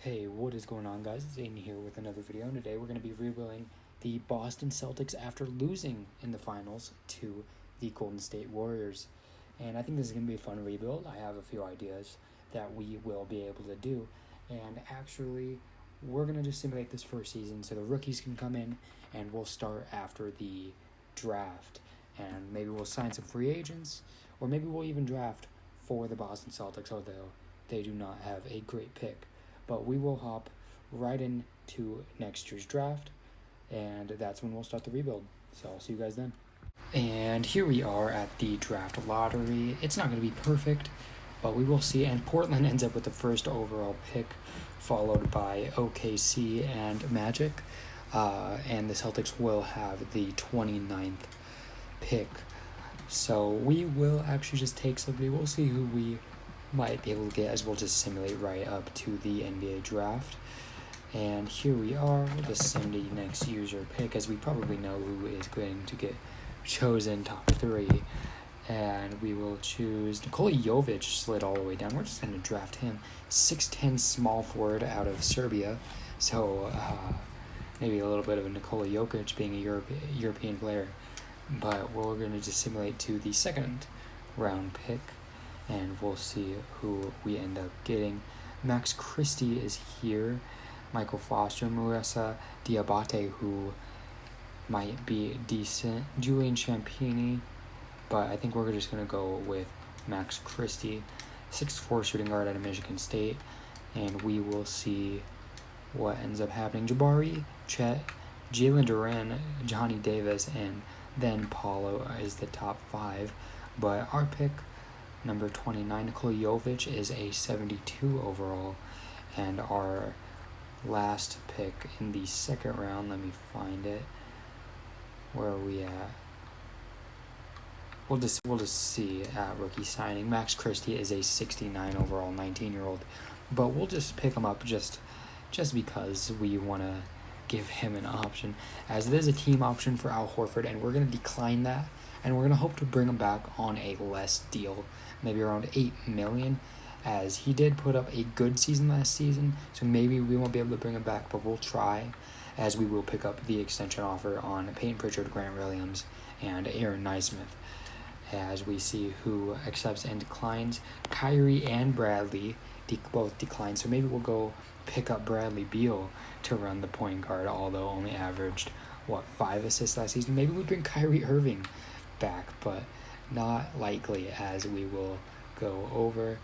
Hey, what is going on, guys? It's Aiden here with another video, and today we're going to be reviewing the Boston Celtics after losing in the finals to the Golden State Warriors. And I think this is going to be a fun rebuild. I have a few ideas that we will be able to do. And actually, we're going to just simulate this first season so the rookies can come in, and we'll start after the draft. And maybe we'll sign some free agents, or maybe we'll even draft for the Boston Celtics, although they do not have a great pick. But we will hop right into next year's draft, and that's when we'll start the rebuild. So I'll see you guys then. And here we are at the draft lottery. It's not going to be perfect, but we will see. And Portland ends up with the first overall pick, followed by OKC and Magic. And the Celtics will have the 29th pick. So we will actually just take somebody. We'll see who we might be able to get, as we'll just simulate right up to the NBA draft. And here we are. We'll just send the next user pick, as we probably know who is going to get chosen top 3. And we will choose Nikola Jovic, slid all the way down. We're just going to draft him. 6'10" small forward out of Serbia. So maybe a little bit of a Nikola Jokic being a European player. But we're going to just simulate to the second round pick, and we'll see who we end up getting. Max Christie is here. Michael Foster, Marissa Diabate, who might be decent. Julian Champagnie, but I think we're just going to go with Max Christie. 6'4" shooting guard out of Michigan State, and we will see what ends up happening. Jabari, Chet, Jalen Duran, Johnny Davis, and then Paulo is the top 5. But our pick, number 29, Nikola Jovic, is a 72 overall. And our last pick in the second round, let me find it. Where are we at? We'll just see at rookie signing. Max Christie is a 69 overall, 19-year-old. But we'll just pick him up just because we want to give him an option, as it is a team option for Al Horford, and we're going to decline that, and we're going to hope to bring him back on a less deal, maybe around $8 million, as he did put up a good season last season, so maybe we won't be able to bring him back, but we'll try, as we will pick up the extension offer on Peyton Pritchard, Grant Williams, and Aaron Naismith, as we see who accepts and declines. Kyrie and Bradley both decline, so maybe we'll go pick up Bradley Beal to run the point guard, although only averaged 5 assists last season. Maybe we bring Kyrie Irving back, but not likely, as we will go over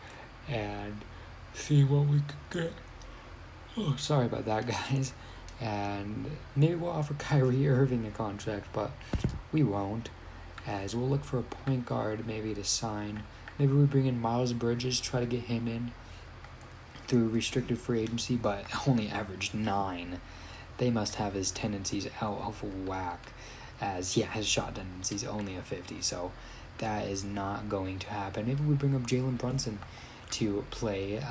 and see what we could get. Oh, sorry about that, guys. And maybe we'll offer Kyrie Irving a contract, but we won't, as we'll look for a point guard maybe to sign. Maybe we bring in Miles Bridges, try to get him in through restricted free agency, but only averaged 9. They must have his tendencies out of whack, as his shot tendencies only a 50, so that is not going to happen. Maybe we bring up Jalen Brunson to play,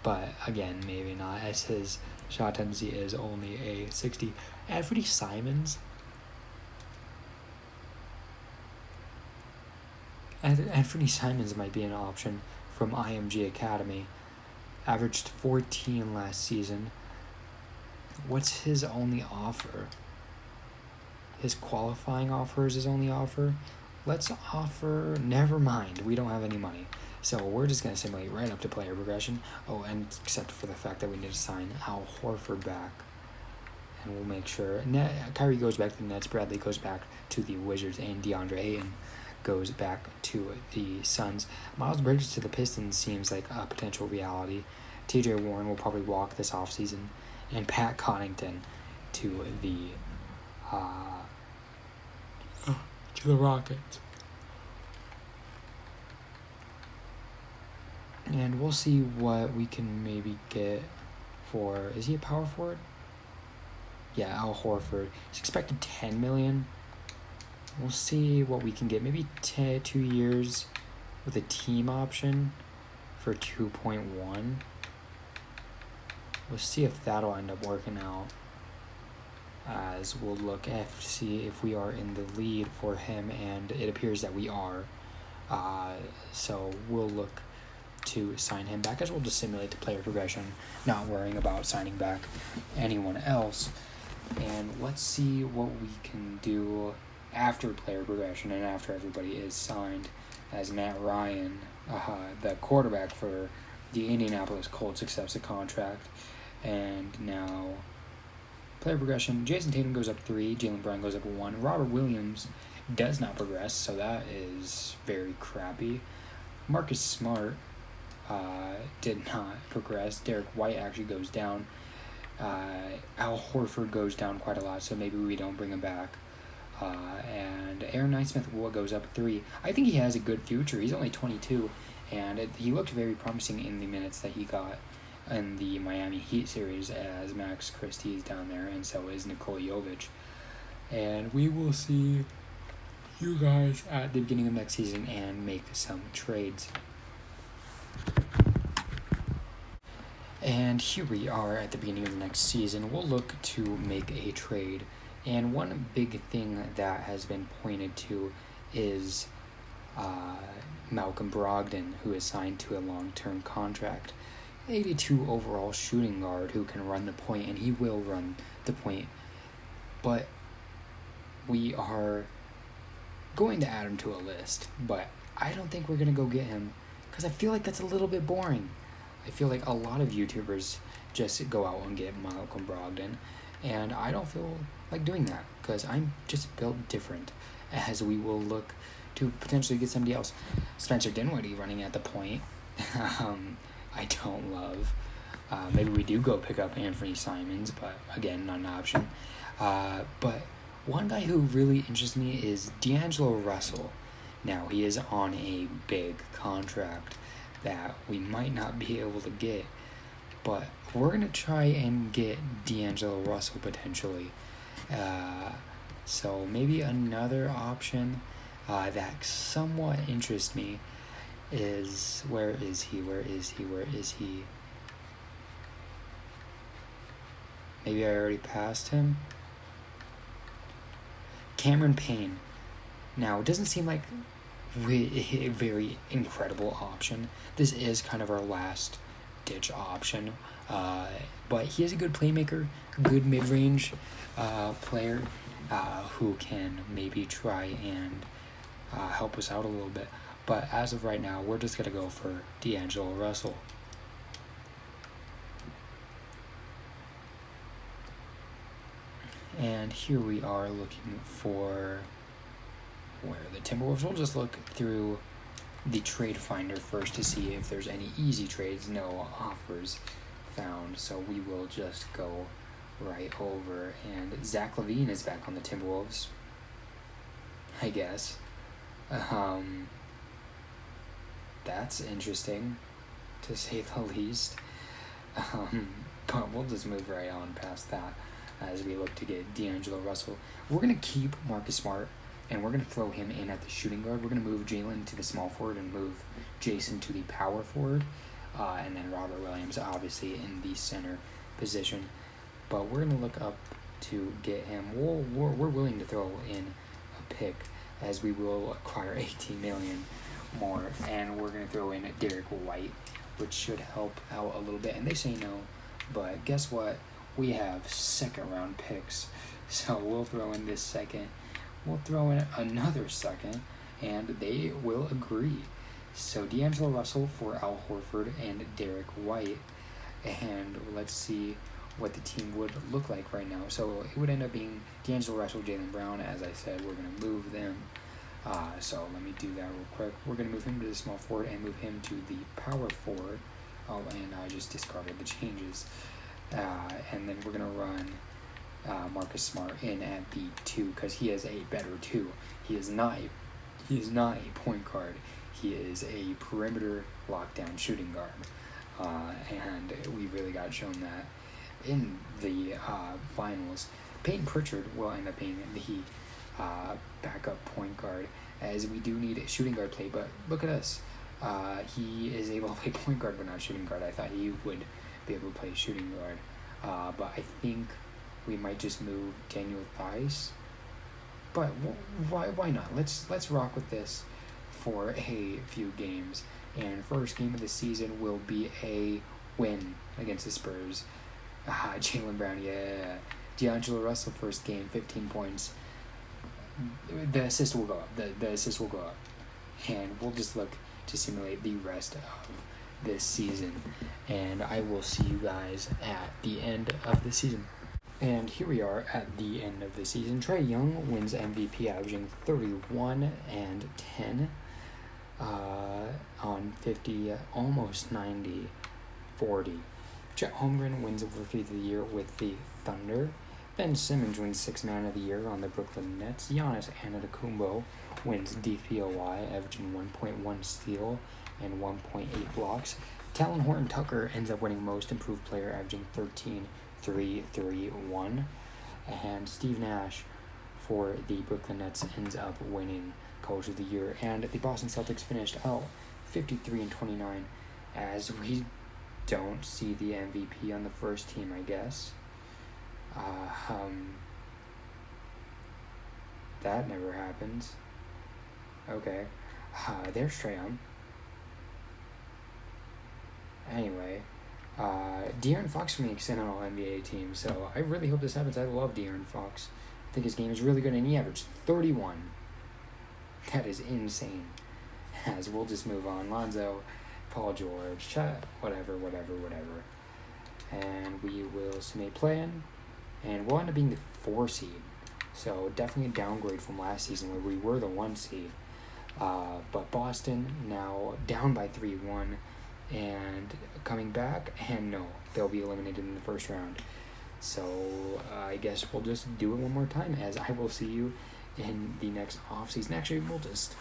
but again, maybe not, as his shot tendency is only a 60. Anthony Simons. Anthony Simons might be an option from IMG Academy. Averaged 14 last season. What's his only offer? His qualifying offer is his only offer. Let's offer... Never mind. We don't have any money. So we're just going to simulate right up to player progression. Oh, and except for the fact that we need to sign Al Horford back. And we'll make sure... Kyrie goes back to the Nets. Bradley goes back to the Wizards. And DeAndre Ayton goes back to the Suns. Miles Bridges to the Pistons seems like a potential reality. TJ Warren will probably walk this offseason. And Pat Connaughton to the Rockets. And we'll see what we can maybe get for... Is he a power forward? Yeah, Al Horford. He's expected $10 million. We'll see what we can get. Maybe 2 years with a team option for 2.1. We'll see if that'll end up working out, as we'll look at see if we are in the lead for him, and it appears that we are. So we'll look to sign him back, as we'll just simulate the player progression, not worrying about signing back anyone else. And let's see what we can do after player progression and after everybody is signed, as Matt Ryan, the quarterback for the Indianapolis Colts, accepts a contract. And now player progression, Jason Tatum goes up 3, Jaylen Brown goes up 1, Robert Williams does not progress, so that is very crappy. Marcus Smart did not progress. Derek White actually goes down. Al Horford goes down quite a lot, so maybe we don't bring him back. And Aaron Nesmith goes up 3. I think he has a good future. He's only 22, and he looked very promising in the minutes that he got in the Miami Heat series, as Max Christie is down there, and so is Nikola Jovic. And we will see you guys at the beginning of next season and make some trades. And here we are at the beginning of the next season. We'll look to make a trade. And one big thing that has been pointed to is Malcolm Brogdon, who is signed to a long-term contract. 82 overall shooting guard who can run the point, and he will run the point. But we are going to add him to a list, but I don't think we're going to go get him because I feel like that's a little bit boring. I feel like a lot of YouTubers just go out and get Malcolm Brogdon, and I don't feel like doing that because I'm just built different, as we will look to potentially get somebody else. Spencer Dinwiddie running at the point. I don't love. Maybe we do go pick up Anthony Simons, but again, not an option. But one guy who really interests me is D'Angelo Russell. Now, he is on a big contract that we might not be able to get, but we're going to try and get D'Angelo Russell potentially. So maybe another option that somewhat interests me is, where is he? Maybe I already passed him. Cameron Payne. Now, it doesn't seem like a very incredible option. This is kind of our last ditch option, but he is a good playmaker, good mid-range player who can maybe try and help us out a little bit. But as of right now, we're just going to go for D'Angelo Russell. And here we are looking for where the Timberwolves. We'll just look through the trade finder first to see if there's any easy trades. No offers found, so we will just go right over. And Zach LaVine is back on the Timberwolves, I guess. That's interesting, to say the least. But we'll just move right on past that as we look to get D'Angelo Russell. We're going to keep Marcus Smart, and we're going to throw him in at the shooting guard. We're going to move Jaylen to the small forward and move Jason to the power forward, and then Robert Williams obviously in the center position. But we're going to look up to get him. We're willing to throw in a pick, as we will acquire $18 million more, and we're going to throw in Derek White, which should help out a little bit. And they say no, but guess what? We have second round picks, so we'll throw in this second. We'll throw in another second, and they will agree. So D'Angelo Russell for Al Horford and Derek White, and let's see what the team would look like right now. So it would end up being D'Angelo Russell, Jaylen Brown. As I said, we're going to move them. So let me do that real quick. We're going to move him to the small forward and move him to the power forward. Oh, and I just discarded the changes. And then we're going to run Marcus Smart in at the 2 because he is a better 2. He is not a point guard. He is a perimeter lockdown shooting guard. And we really got shown that in the finals. Peyton Pritchard will end up being the backup point guard, as we do need a shooting guard play. But look at us. He is able to play point guard but not shooting guard. I thought he would be able to play shooting guard. But I think we might just move Daniel Theis. But why not? Let's rock with this for a few games And first game of the season will be a win against the Spurs. Jaylen Brown, yeah. D'Angelo Russell, first game, 15 points. The assist will go up. The assist will go up. And we'll just look to simulate the rest of this season. And I will see you guys at the end of the season. And here we are at the end of the season. Trae Young wins MVP, averaging 31 and 10 on 50, almost 90, 40. Chet Holmgren wins Rookie of the Year with the Thunder. Ben Simmons wins Sixth Man of the Year on the Brooklyn Nets. Giannis Antetokounmpo wins DPOY, averaging 1.1 steal and 1.8 blocks. Talon Horton-Tucker ends up winning Most Improved Player, averaging 13-3-3-1. And Steve Nash for the Brooklyn Nets ends up winning Coach of the Year. And the Boston Celtics finished out 53-29, as we don't see the MVP on the first team, I guess. That never happens. Okay. There's Trae Young. Anyway, De'Aaron Fox for me extended on All-NBA team, so I really hope this happens. I love De'Aaron Fox. I think his game is really good, and he averaged 31. That is insane. As we'll just move on. Lonzo, Paul George, Chet, whatever. And we will simulate play-in, and we'll end up being the 4 seed. So definitely a downgrade from last season where we were the 1 seed. But Boston now down by 3-1 and coming back, and no, they'll be eliminated in the first round. So I guess we'll just do it one more time, as I will see you in the next offseason. Actually, we'll just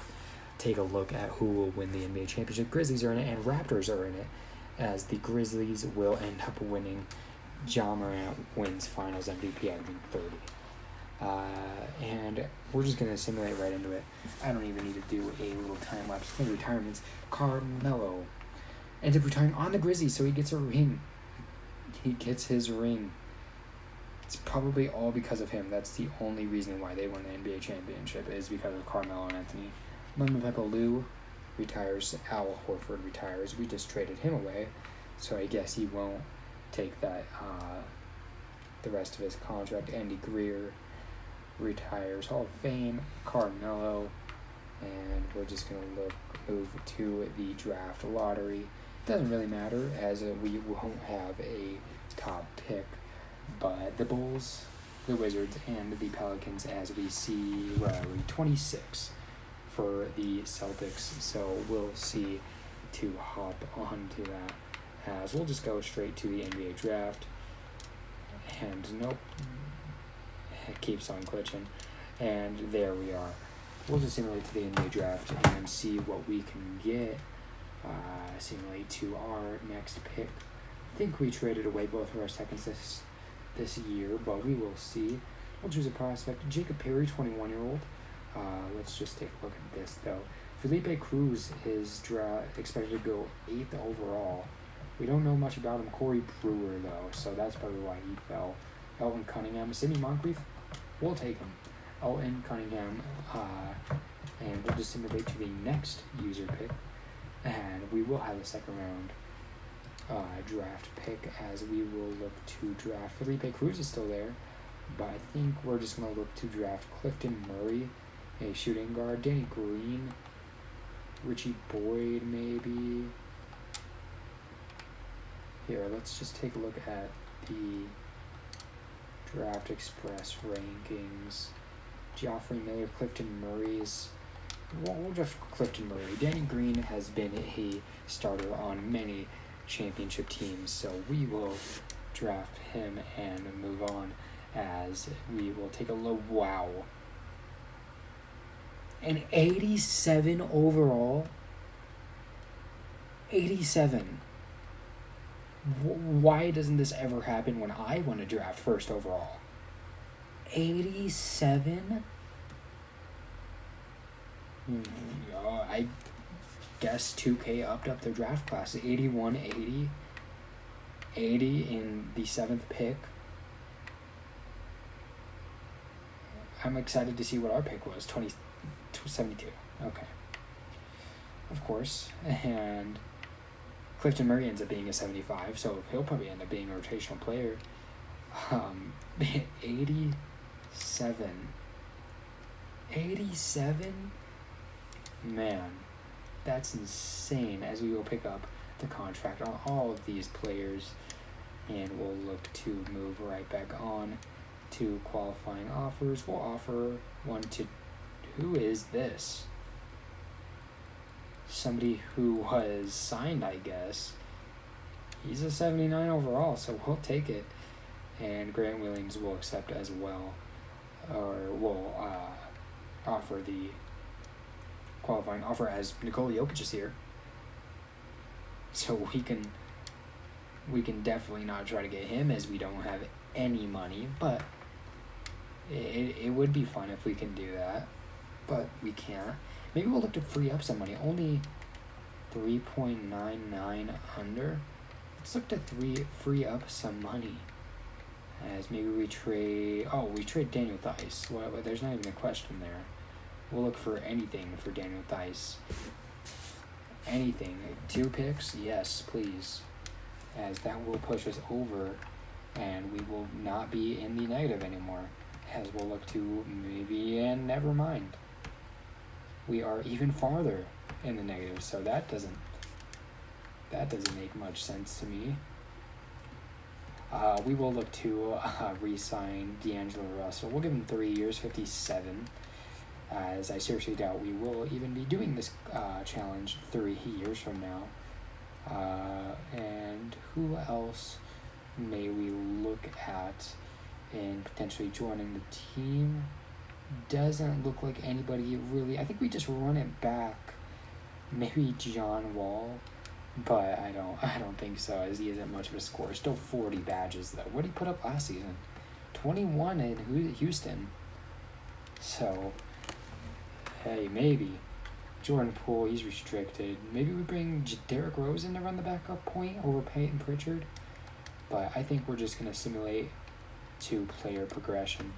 take a look at who will win the NBA championship. Grizzlies are in it, and Raptors are in it, as the Grizzlies will end up winning. Ja Morant wins Finals MVP, averaging 30. And we're just going to simulate right into it. I don't even need to do a little time lapse. No retirements. Carmelo ends up retiring on the Grizzlies, so he gets a ring. He gets his ring. It's probably all because of him. That's the only reason why they won the NBA championship, is because of Carmelo Anthony. Mama Lou retires. Al Horford retires. We just traded him away, so I guess he won't take that the rest of his contract. Andy Greer retires. Hall of Fame. Carmelo. And we're just going to move to the draft lottery. Doesn't really matter, as we won't have a top pick, but the Bulls, the Wizards, and the Pelicans, as we see, 26 for the Celtics. So we'll see to hop onto that, as we'll just go straight to the NBA draft. And nope, it keeps on glitching. And there we are. We'll just simulate to the NBA draft and see what we can get. Simulate to our next pick. I think we traded away both of our seconds this year, but we will see. We'll choose a prospect. Jacob Perry, 21-year-old. Let's just take a look at this, though. Felipe Cruz is expected to go 8th overall. We don't know much about him. Corey Brewer, though, so that's probably why he fell. Elton Cunningham. Sidney Moncrief, we'll take him. Elton Cunningham, and we'll just simulate to the next user pick, and we will have a second round draft pick, as we will look to draft. Felipe Cruz is still there, but I think we're just going to look to draft Clifton Murray, a shooting guard. Danny Green, Richie Boyd, maybe. Here, let's just take a look at the Draft Express rankings. Geoffrey Miller, Clifton Murray's. We'll draft Clifton Murray. Danny Green has been a starter on many championship teams, so we will draft him and move on, as we will take a look. Wow. An 87 overall. 87. Why doesn't this ever happen when I want to draft first overall? 87? I guess 2K upped up their draft class. 81, 80. 80 in the 7th pick. I'm excited to see what our pick was. 72. Okay. of course, and Clifton Murray ends up being a 75, so he'll probably end up being a rotational player. 87. 87? Man, that's insane. As we will pick up the contract on all of these players, and we'll look to move right back on to qualifying offers. We'll offer one to, who is this? Somebody who was signed, I guess. He's a 79 overall, so we'll take it. And Grant Williams will accept as well, or will offer the qualifying offer as Nikola Jokic is here. So we can definitely not try to get him, as we don't have any money, but it would be fun if we can do that, but we can't. Maybe we'll look to free up some money. Only 3.99 under. Let's look to free up some money. As maybe we trade Daniel Theis. Well, there's not even a question there. We'll look for anything for Daniel Theis. Anything. 2 picks? Yes, please. As that will push us over, and we will not be in the negative anymore. As we'll look to maybe, and never mind. We are even farther in the negative, so that doesn't make much sense to me. We will look to re-sign D'Angelo Russell. We'll give him 3 years, 57. As I seriously doubt we will even be doing this challenge 3 years from now. And who else may we look at in potentially joining the team? Doesn't look like anybody really. I think we just run it back. Maybe John Wall, but I don't think so, as he isn't much of a scorer. Still 40 badges though. What did he put up last season? 21 in Houston. So hey, maybe Jordan Poole, he's restricted. Maybe we bring Derrick Rose in to run the backup point over Peyton Pritchard. But I think we're just gonna simulate 2-player progression,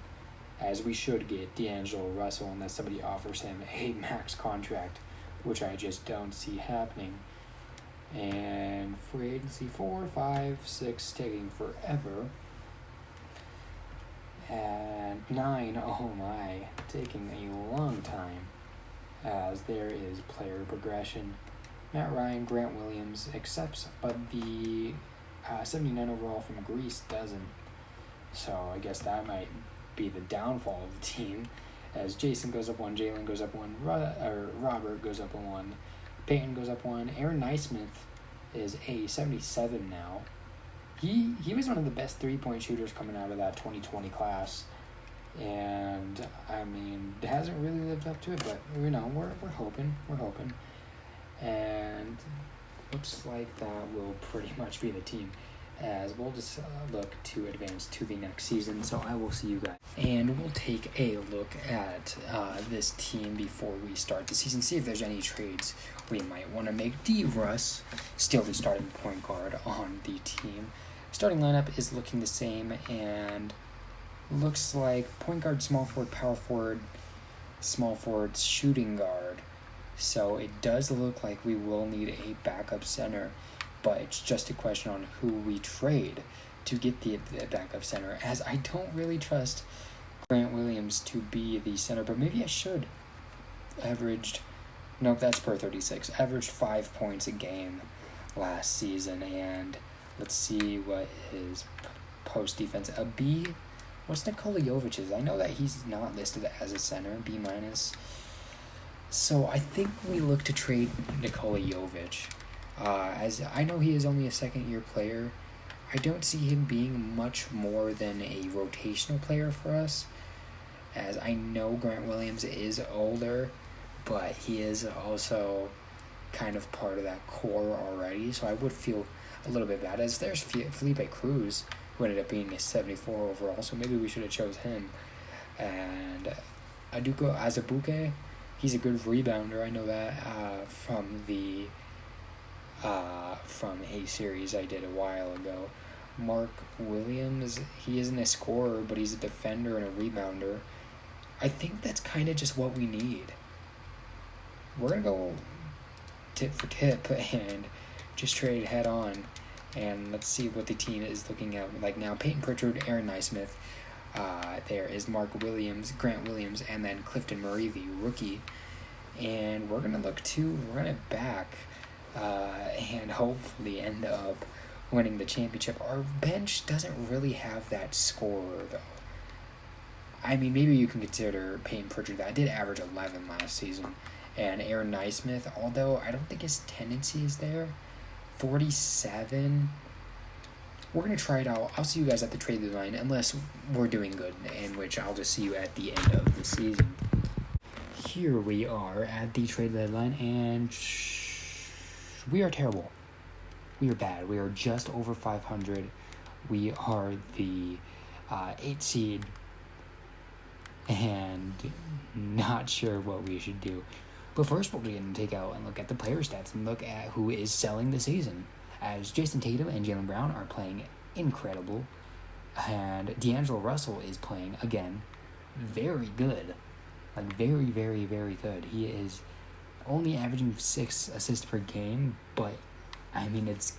as we should get D'Angelo Russell unless somebody offers him a max contract, which I just don't see happening. And free agency 4, 5, 6 taking forever. And 9, oh my, taking a long time, as there is player progression. Matt Ryan, Grant Williams accepts, but the 79 overall from Greece doesn't. So I guess that might be the downfall of the team, as Jason goes up 1, Jalen goes up 1, Robert goes up 1, Peyton goes up 1. Aaron Naismith is a 77 now. He was one of the best 3-point shooters coming out of that 2020 class, and I mean, it hasn't really lived up to it, but we're hoping, and looks like that will pretty much be the team, as we'll just look to advance to the next season. So I will see you guys, and we'll take a look at this team before we start the season, see if there's any trades we might want to make. D. Russ still the starting point guard on the team. Starting lineup is looking the same, and looks like point guard, small forward, power forward, small forward, shooting guard. So it does look like we will need a backup center, but it's just a question on who we trade to get the backup center, as I don't really trust Grant Williams to be the center, but maybe I should. Nope, that's per 36. Averaged 5 points a game last season, and let's see what his post defense. A B. What's Nikola Jovic's? I know that he's not listed as a center, B-. So I think we look to trade Nikola Jovic. As I know he is only a second-year player, I don't see him being much more than a rotational player for us, as I know Grant Williams is older, but he is also kind of part of that core already, so I would feel a little bit bad, as there's Felipe Cruz, who ended up being a 74 overall, so maybe we should have chose him. And Aduko Azubuike, he's a good rebounder, I know that from a series I did a while ago. Mark Williams, he isn't a scorer, but he's a defender and a rebounder. I think that's kind of just what we need. We're going to go tip for tip and just trade head on. And let's see what the team is looking at like now. Peyton Pritchard, Aaron Naismith. There is Mark Williams, Grant Williams, and then Clifton Murray, the rookie. And we're going to look to run it back and hopefully end up winning the championship. Our bench doesn't really have that scorer, though. I mean, maybe you can consider Peyton Pritchard. That did average 11 last season. And Aaron Naismith, although I don't think his tendency is there, 47. We're going to try it out. I'll see you guys at the trade deadline, unless we're doing good, in which I'll just see you at the end of the season. Here we are at the trade deadline, and we are terrible. We are bad. We are just over 500. We are the 8th seed, and not sure what we should do. But first, we're going to take out and look at the player stats and look at who is selling the season. As Jason Tatum and Jaylen Brown are playing incredible, and D'Angelo Russell is playing, again, very good. Like, very, very, very good. He is only averaging 6 assists per game, but, I mean, it's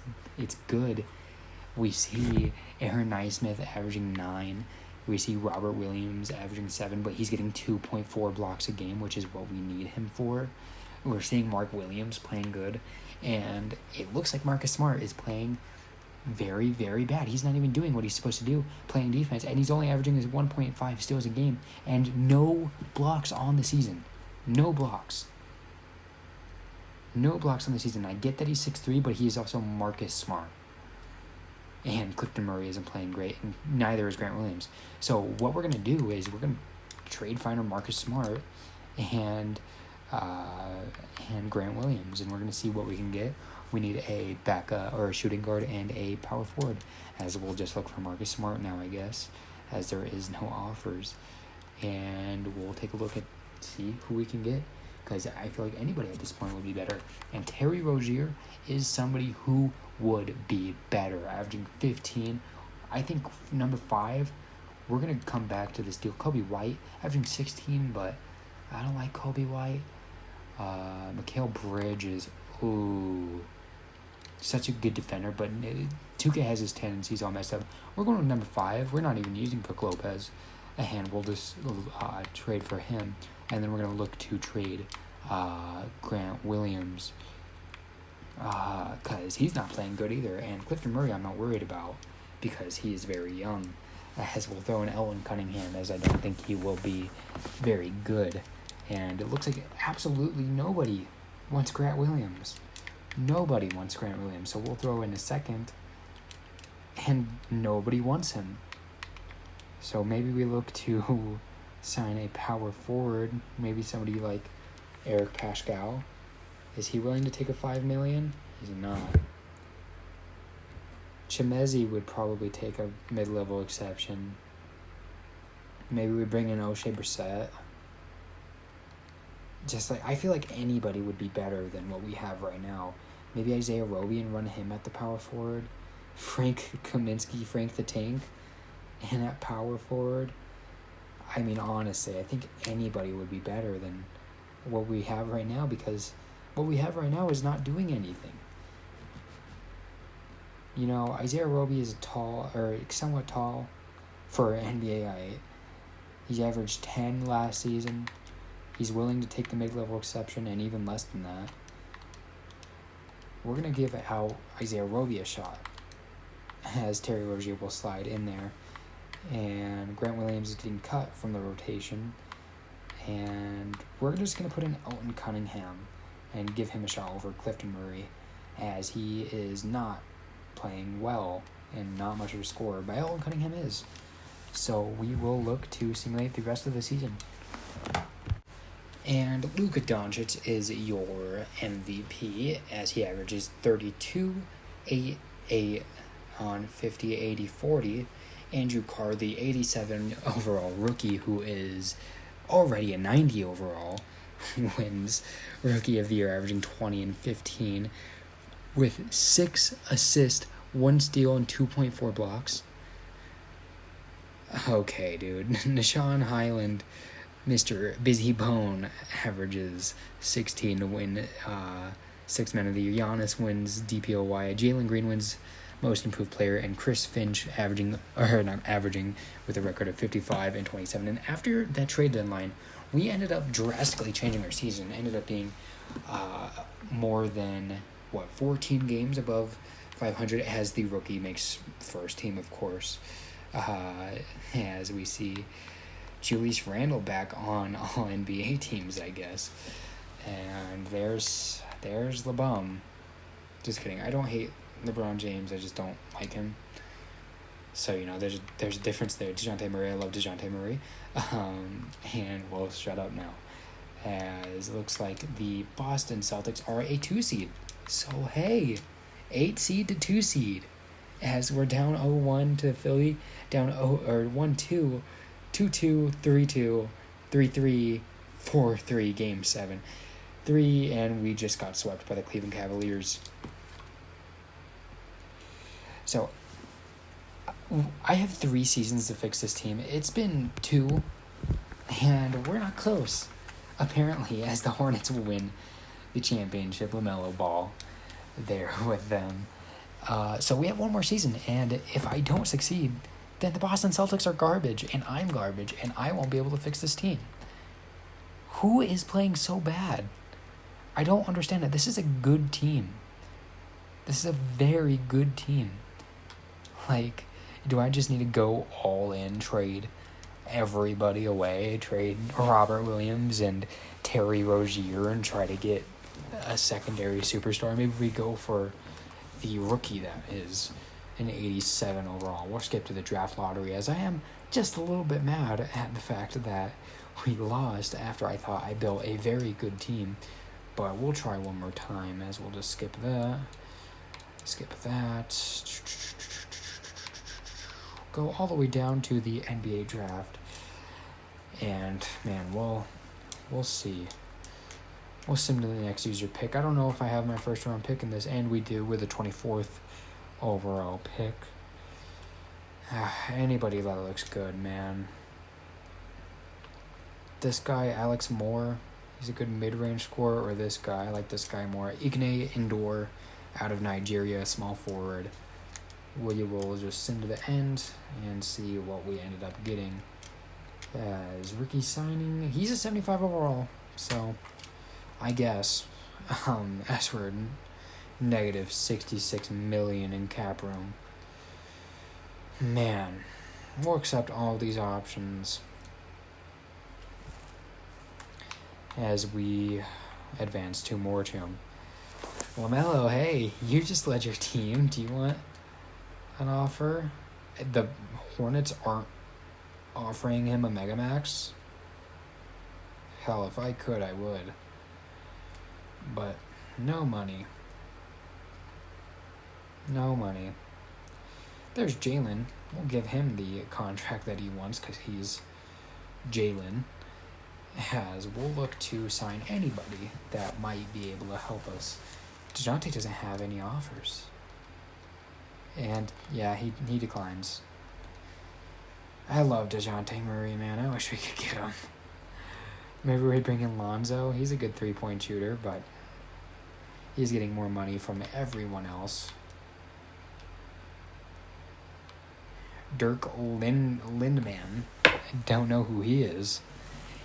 good. We see Aaron Naismith averaging 9. We see Robert Williams averaging 7, but he's getting 2.4 blocks a game, which is what we need him for. We're seeing Mark Williams playing good, and it looks like Marcus Smart is playing very, very bad. He's not even doing what he's supposed to do, playing defense, and he's only averaging his 1.5 steals a game, and no blocks on the season. No blocks. No blocks on the season. I get that he's 6'3", but he is also Marcus Smart. And Clifton Murray isn't playing great, and neither is Grant Williams. So what we're going to do is we're going to trade finder Marcus Smart and Grant Williams, and we're going to see what we can get. We need a or a shooting guard and a power forward, as we'll just look for Marcus Smart now, I guess, as there is no offers. And we'll take a look at see who we can get, because I feel like anybody at this point would be better. And Terry Rozier is somebody who would be better, averaging 15. I think number 5, we're going to come back to this deal. Kobe White, averaging 16, but I don't like Kobe White. Mikal Bridges, such a good defender, but 2K has his tendencies all messed up. We're going with number 5. We're not even using Cook Lopez, and we'll just trade for him. And then we're going to look to trade Grant Williams, because he's not playing good either. And Clifton Murray I'm not worried about, because he is very young. As we'll throw in Elton Cunningham, as I don't think he will be very good. And it looks like absolutely nobody wants Grant Williams. Nobody wants Grant Williams. So we'll throw in a second, and nobody wants him. So maybe we look to sign a power forward, maybe somebody like Eric Paschal. Is he willing to take a $5 million? He's not. Chimezi would probably take a mid-level exception. Maybe we bring in O'Shea Brissett. Just like, I feel like anybody would be better than what we have right now. Maybe Isaiah Roby and run him at the power forward. Frank Kaminsky, Frank the Tank, and at power forward. I mean, honestly, I think anybody would be better than what we have right now, because what we have right now is not doing anything. You know, Isaiah Roby is somewhat tall for an NBA height. He averaged 10 last season. He's willing to take the mid-level exception and even less than that. We're going to give out Isaiah Roby a shot, as Terry Rozier will slide in there. And Grant Williams is getting cut from the rotation. And we're just going to put in Elton Cunningham and give him a shot over Clifton Murray, as he is not playing well and not much of a scorer, but Elton Cunningham is. So we will look to simulate the rest of the season. And Luka Doncic is your MVP, as he averages 32, 8, 8 on 50, 80, 40. Andrew Carr, the 87 overall rookie, who is already a 90 overall, wins Rookie of the Year, averaging 20 and 15, with 6 assists, 1 steal, and 2.4 blocks. Okay, dude. Nashawn Highland, Mr. Busy Bone, averages 16 to win Sixth Man of the Year. Giannis wins DPOY. Jalen Green wins Most Improved Player, and Chris Finch averaging with a record of 55 and 27. And after that trade deadline, we ended up drastically changing our season. Ended up being more than 14 games above 500 as the rookie makes first team, of course. As we see Julius Randle back on all NBA teams, I guess. And there's LeBum. Just kidding. I don't hate LeBron James. I just don't like him. So, there's a difference there. DeJounte Murray. I love DeJounte Murray. And we'll shut up now. As it looks like the Boston Celtics are a 2 seed. So, hey, 8 seed to 2 seed. As we're down 0-1 to Philly, down 1-2, 2-2, 3-2, 3-3, 4-3, Game 7. 3, and we just got swept by the Cleveland Cavaliers. So, I have 3 seasons to fix this team. It's been 2, and we're not close. Apparently, as the Hornets win the championship, LaMelo Ball there with them. So we have 1 more season, and if I don't succeed, then the Boston Celtics are garbage, and I'm garbage, and I won't be able to fix this team. Who is playing so bad? I don't understand it. This is a good team. This is a very good team. Like, do I just need to go all in, trade everybody away, trade Robert Williams and Terry Rozier and try to get a secondary superstar? Maybe we go for the rookie that is an 87 overall. We'll skip to the draft lottery, as I am just a little bit mad at the fact that we lost after I thought I built a very good team. But we'll try one more time, as we'll just skip that. Go all the way down to the NBA draft. And, man, we'll see. We'll sim to the next user pick. I don't know if I have my first round pick in this, and we do with the 24th overall pick. Anybody that looks good, man. This guy, Alex Moore, he's a good mid-range scorer, or this guy, I like this guy more. Igne Indoor, out of Nigeria, small forward. We will just sim to the end and see what we ended up getting. As rookie signing, he's a 75 overall, so I guess, as we're negative 66 million in cap room. Man, we'll accept all these options as we advance 2 more to him. LaMelo, hey, you just led your team. Do you want an offer? The Hornets aren't offering him a Mega Max. Hell, if I could, I would. But no money. No money. There's Jalen. We'll give him the contract that he wants because he's Jalen. As we'll look to sign anybody that might be able to help us. DeJounte doesn't have any offers. And, yeah, he declines. I love DeJounte Murray, man. I wish we could get him. Maybe we'd bring in Lonzo. He's a good 3-point shooter, but he's getting more money from everyone else. Dirk Lindman. I don't know who he is.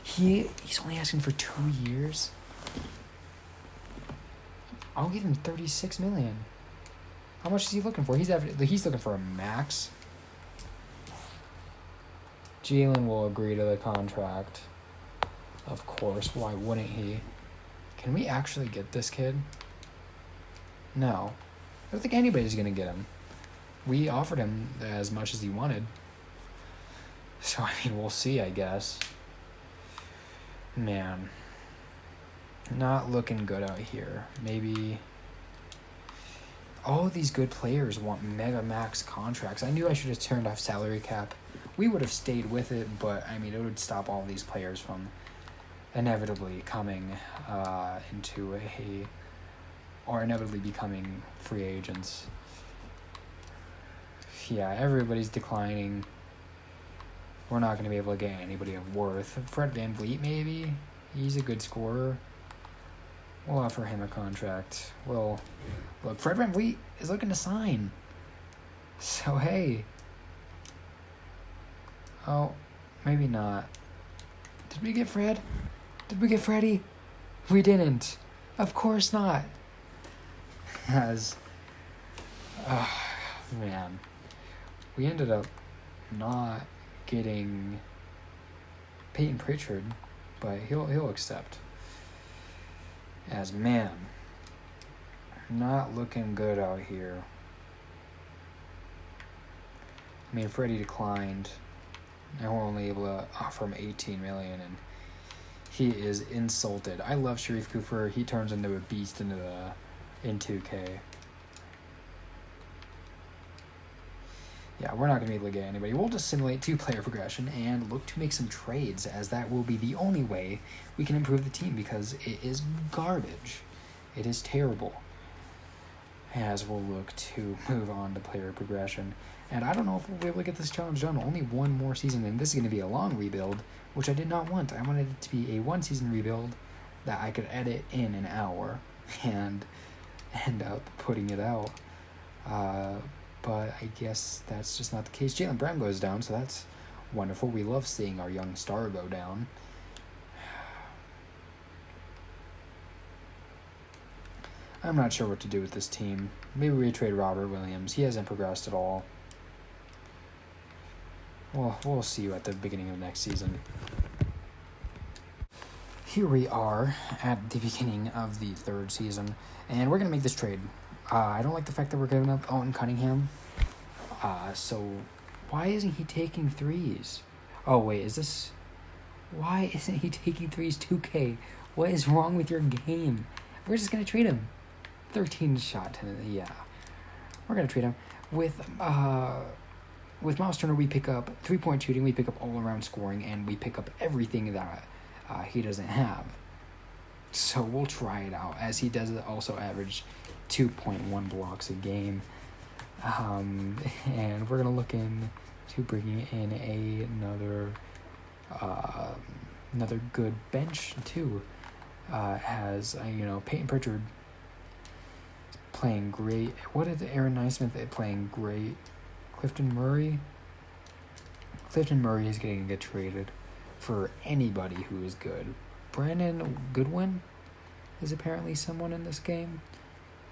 He's only asking for 2 years. I'll give him $36 million. How much is he looking for? He's looking for a max. Jalen will agree to the contract. Of course. Why wouldn't he? Can we actually get this kid? No. I don't think anybody's going to get him. We offered him as much as he wanted. So, I mean, we'll see, I guess. Man. Not looking good out here. Maybe all of these good players want mega max contracts. I knew I should have turned off salary cap. We would have stayed with it, but, I mean, it would stop all these players from inevitably coming inevitably becoming free agents. Yeah, everybody's declining. We're not going to be able to get anybody of worth. Fred VanVleet, maybe? He's a good scorer. We'll offer him a contract. Well, look, Fred VanVleet is looking to sign. So, hey. Oh, maybe not. Did we get Fred? Did we get Freddie? We didn't. Of course not. As, man. We ended up not getting Peyton Pritchard, but he'll accept. As, man, not looking good out here. I mean, Freddie declined, and we're only able to offer him $18 million, and he is insulted. I love Sharif Cooper. He turns into a beast in 2K. Yeah, we're not going to be able to get anybody. We'll just simulate 2-player progression and look to make some trades, as that will be the only way we can improve the team, because it is garbage. It is terrible. As we'll look to move on to player progression. And I don't know if we'll be able to get this challenge done. Only one more season, and this is going to be a long rebuild, which I did not want. I wanted it to be a 1-season rebuild that I could edit in an hour and end up putting it out. But I guess that's just not the case. Jaylen Brown goes down, so that's wonderful. We love seeing our young star go down. I'm not sure what to do with this team. Maybe we trade Robert Williams. He hasn't progressed at all. Well, we'll see you at the beginning of next season. Here we are at the beginning of the 3rd season, and we're going to make this trade. I don't like the fact that we're giving up Alton Cunningham. So why isn't he taking threes? Oh, wait, is this... Why isn't he taking threes 2K? What is wrong with your game? We're just going to trade him. 13 shot, yeah. We're going to trade him. With Miles Turner, we pick up 3-point shooting, we pick up all-around scoring, and we pick up everything that he doesn't have. So we'll try it out, as he does also average 2.1 blocks a game. And we're going to look into bringing in another good bench, too. As, Peyton Pritchard playing great. What is Aaron Nesmith playing great? Clifton Murray is going to get traded for anybody who is good. Brandon Goodwin is apparently someone in this game.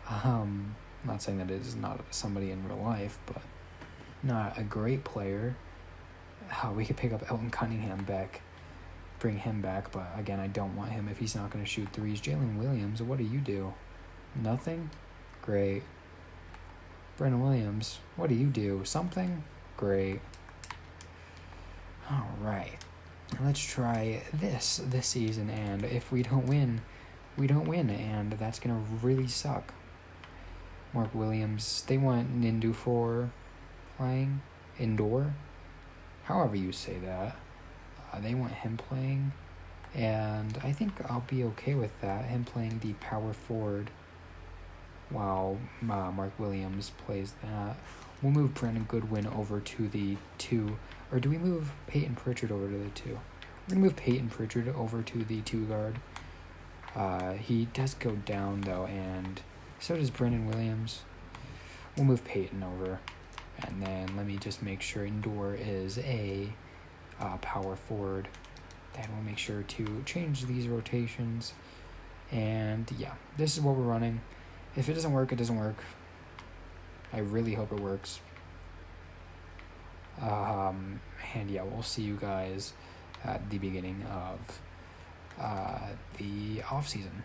I'm not saying that it is not somebody in real life, but not a great player. We could pick up Alton Cunningham back, bring him back, but again, I don't want him if he's not going to shoot threes. Jalen Williams, what do you do? Nothing? Great. Brandon Williams, what do you do? Something? Great. All right. Let's try this season, and if we don't win, we don't win, and that's going to really suck. Mark Williams, they want Nindu playing indoor, however you say that. They want him playing, and I think I'll be okay with that, him playing the power forward while Mark Williams plays that. We'll move Brandon Goodwin over to the 2, or do we move Peyton Pritchard over to the 2? We're going to move Peyton Pritchard over to the 2 guard. He does go down, though, and so does Brandon Williams. We'll move Peyton over, and then let me just make sure Indoor is a power forward. Then we'll make sure to change these rotations, and yeah, this is what we're running. If it doesn't work, it doesn't work. I really hope it works. And yeah, we'll see you guys at the beginning of the off season.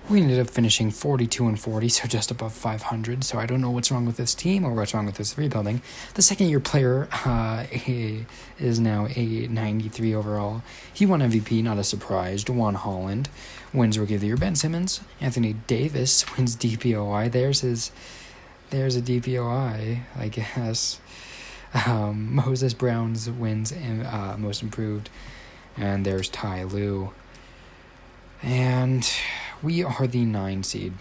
We ended up finishing 42-40, so just above 500. So I don't know what's wrong with this team or what's wrong with this rebuilding. The second-year player is now a 93 overall. He won MVP, not a surprise. DeJuan Holland wins Rookie of the Year. Ben Simmons, Anthony Davis wins DPOI. There's a DPOI, I guess. Moses Browns wins Most Improved, and there's Ty Lue. And we are the 9 seed.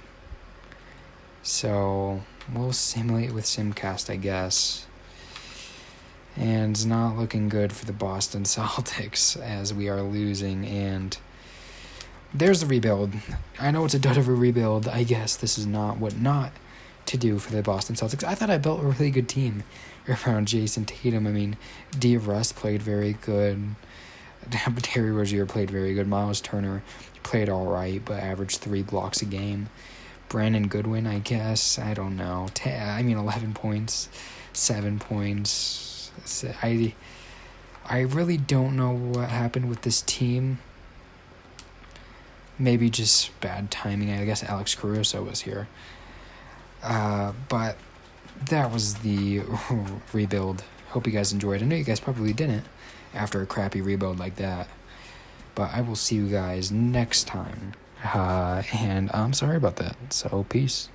So we'll simulate with Simcast, I guess. And it's not looking good for the Boston Celtics as we are losing. And there's the rebuild. I know it's a dud of a rebuild. I guess this is not what not to do for the Boston Celtics. I thought I built a really good team around Jason Tatum. I mean, D. Russ played very good. Terry Rozier played very good. Miles Turner played all right, but averaged 3 blocks a game. Brandon Goodwin, I guess. I don't know. 11 points, 7 points. I really don't know what happened with this team. Maybe just bad timing. I guess Alex Caruso was here. But that was the rebuild. Hope you guys enjoyed. I know you guys probably didn't after a crappy rebuild like that. But I will see you guys next time. And I'm sorry about that. So, peace.